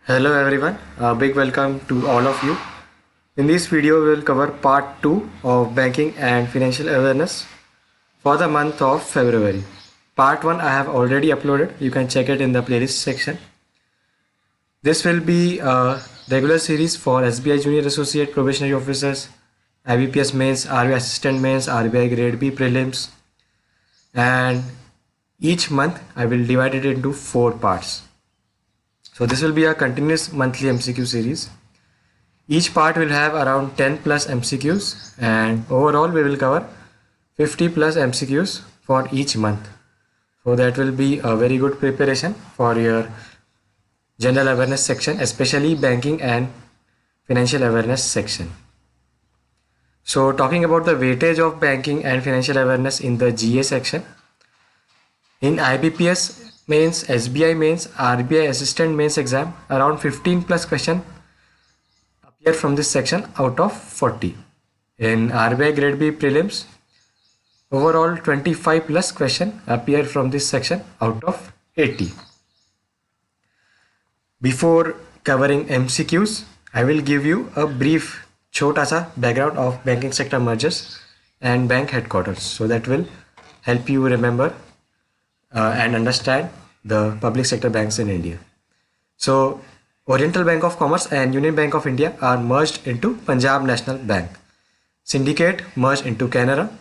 Hello everyone, a big welcome to all of you. In this video we will cover part 2 of banking and financial awareness for the month of February. Part 1 I have already uploaded, you can check it in the playlist section. This will be a regular series for SBI Junior Associate Probationary Officers, IBPS Mains, RBI Assistant Mains, RBI Grade B Prelims, and each month I will divide it into 4 parts. So this will be a continuous monthly MCQ series. Each part will have around 10 plus MCQs, and overall we will cover 50 plus MCQs for each month. So that will be a very good preparation for your general awareness section, especially banking and financial awareness section. So talking about the weightage of banking and financial awareness in the GA section. In IBPS Mains, SBI Mains, RBI Assistant Mains exam, around 15 plus question appear from this section out of 40. In RBI Grade B Prelims, overall 25 plus question appear from this section out of 80. Before covering MCQs, I will give you a brief chota sa background of banking sector mergers and bank headquarters. So that will help you remember and understand the public sector banks in India. So Oriental Bank of Commerce and Union Bank of India are merged into Punjab National Bank. Syndicate merged into Canara.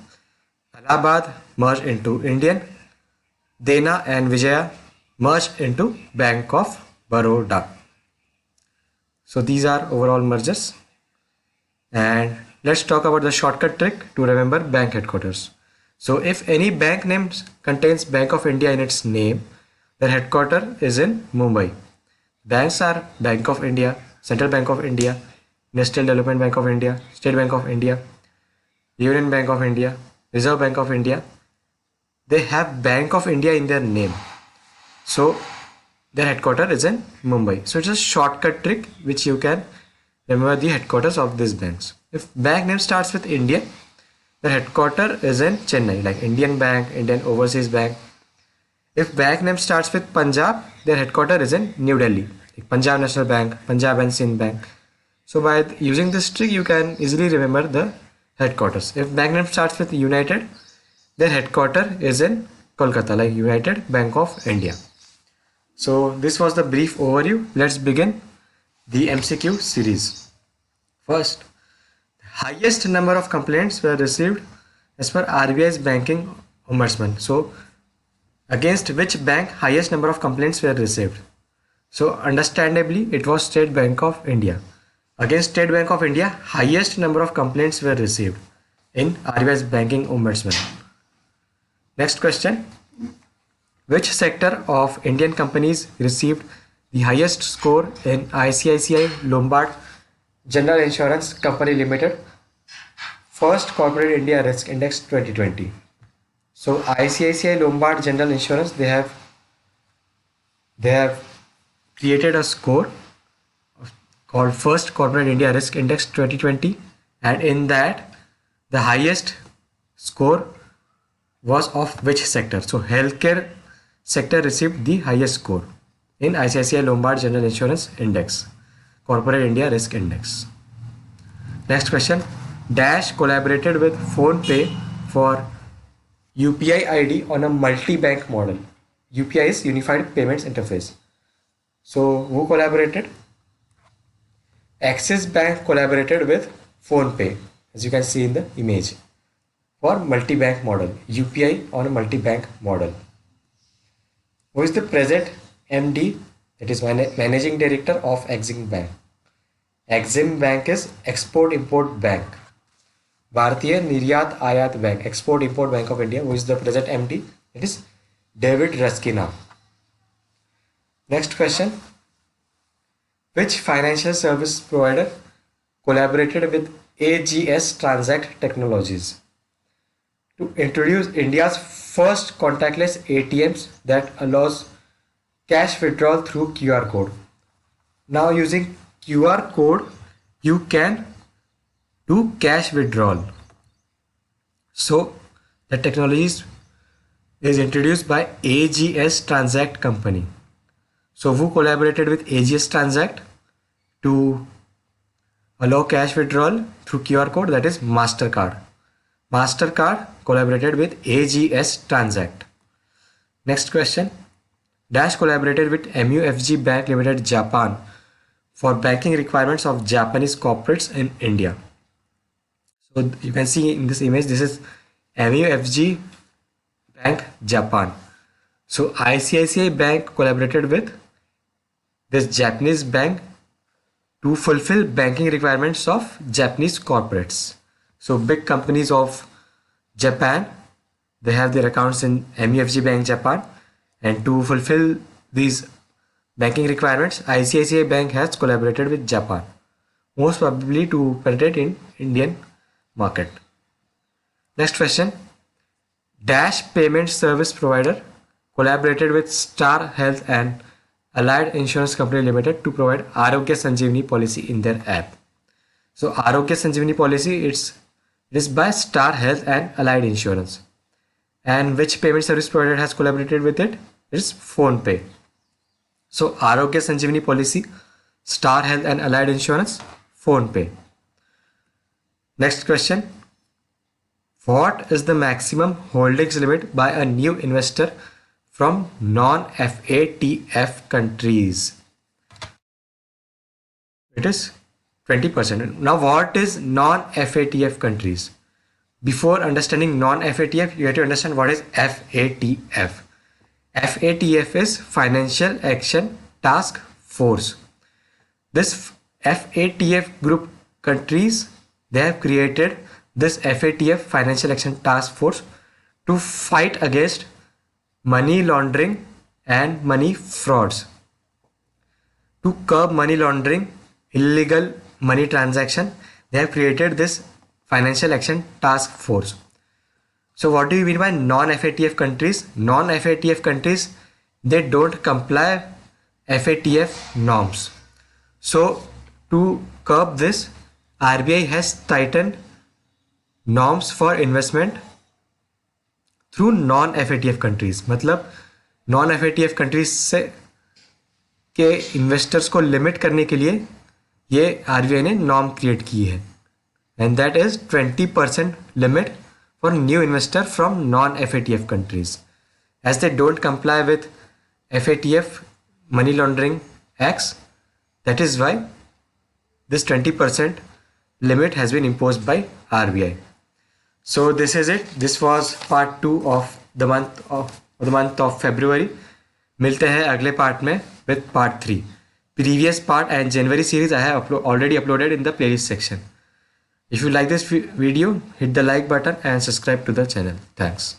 Allahabad merged into Indian. Dena and Vijaya merged into Bank of Baroda. So these are overall mergers. And let's talk about the shortcut trick to remember bank headquarters. So if any bank name contains Bank of India in its name, their headquarters is in Mumbai. Banks are Bank of India, Central Bank of India, National Development Bank of India, State Bank of India, Union Bank of India, Reserve Bank of India. They have Bank of India in their name. So their headquarters is in Mumbai. So it's a shortcut trick which you can remember the headquarters of these banks. If bank name starts with India, the headquarters is in Chennai, like Indian Bank, Indian Overseas Bank. If bank name starts with Punjab, their headquarters is in New Delhi, like Punjab National Bank, Punjab and Sind Bank. So by using this trick, you can easily remember the headquarters. If bank name starts with United, their headquarters is in Kolkata, like United Bank of India. So this was the brief overview. Let's begin the MCQ series. First, highest number of complaints were received as per RBI's banking ombudsman. So against which bank highest number of complaints were received? So understandably it was State Bank of India. Against State Bank of India, highest number of complaints were received in RBI's banking ombudsman. Next question. Which sector of Indian companies received the highest score in ICICI Lombard General Insurance Company Limited First Corporate India Risk Index 2020? So ICICI Lombard General Insurance, they have created a score called First Corporate India Risk Index 2020, and in that the highest score was of which sector? So healthcare sector received the highest score in ICICI Lombard General Insurance Index, Corporate India Risk Index. Next question. Dash collaborated with PhonePe for UPI ID on a multi-bank model. UPI is Unified Payments Interface. So who collaborated? Axis Bank collaborated with PhonePe, as you can see in the image, for multi-bank model, UPI on a multi-bank model. Who is the present MD, that is Managing Director of Exim Bank? Exim Bank is Export Import Bank. Bharatiya Niryat Ayat Bank, Export Import Bank of India. Who is the present MD? It is David Ruskina. Next question. Which financial service provider collaborated with AGS Transact Technologies to introduce India's first contactless ATMs that allows cash withdrawal through QR code? Now using QR code, you can do cash withdrawal. So the technology is introduced by AGS Transact company. So who collaborated with AGS Transact to allow cash withdrawal through QR code? That is MasterCard. MasterCard collaborated with AGS Transact. Next question. Dash collaborated with MUFG Bank Limited Japan for banking requirements of Japanese corporates in India. So you can see in this image, this is MUFG Bank Japan. So ICICI Bank collaborated with this Japanese bank to fulfill banking requirements of Japanese corporates. So big companies of Japan, they have their accounts in MUFG Bank Japan, and to fulfill these banking requirements, ICICI Bank has collaborated with Japan, most probably to penetrate in Indian market. Next question. Dash payment service provider collaborated with Star Health and Allied Insurance Company Limited to provide Arogya Sanjeevani policy in their app. So Arogya Sanjeevani policy, it is by Star Health and Allied Insurance. And which payment service provider has collaborated with it? It is PhonePe. So Arogya Sanjeevani policy, Star Health and Allied Insurance, PhonePe. Next question. What is the maximum holdings limit by a new investor from non-FATF countries? It is 20%. Now what is non-FATF countries? Before understanding non-FATF, you have to understand what is FATF. FATF is Financial Action Task Force. This FATF group countries, they have created this FATF Financial Action Task Force to fight against money laundering and money frauds. To curb money laundering, illegal money transaction, they have created this Financial Action Task Force. So what do you mean by non-FATF countries? Non-FATF countries, they don't comply FATF norms. So to curb this, RBI has tightened norms for investment through non FATF countries. मतलब non FATF countries से के investors को limit करने के लिए ये RBI ने norm create की है, and that is 20% limit for new investor from non FATF countries, as they don't comply with FATF money laundering acts. That is why this 20% limit has been imposed by RBI. So this is it. This was part 2 of the month of February. मिलते हैं अगले part में with part 3. Previous part and January series I have already uploaded in the playlist section. If you like this video, hit the like button and subscribe to the channel. Thanks.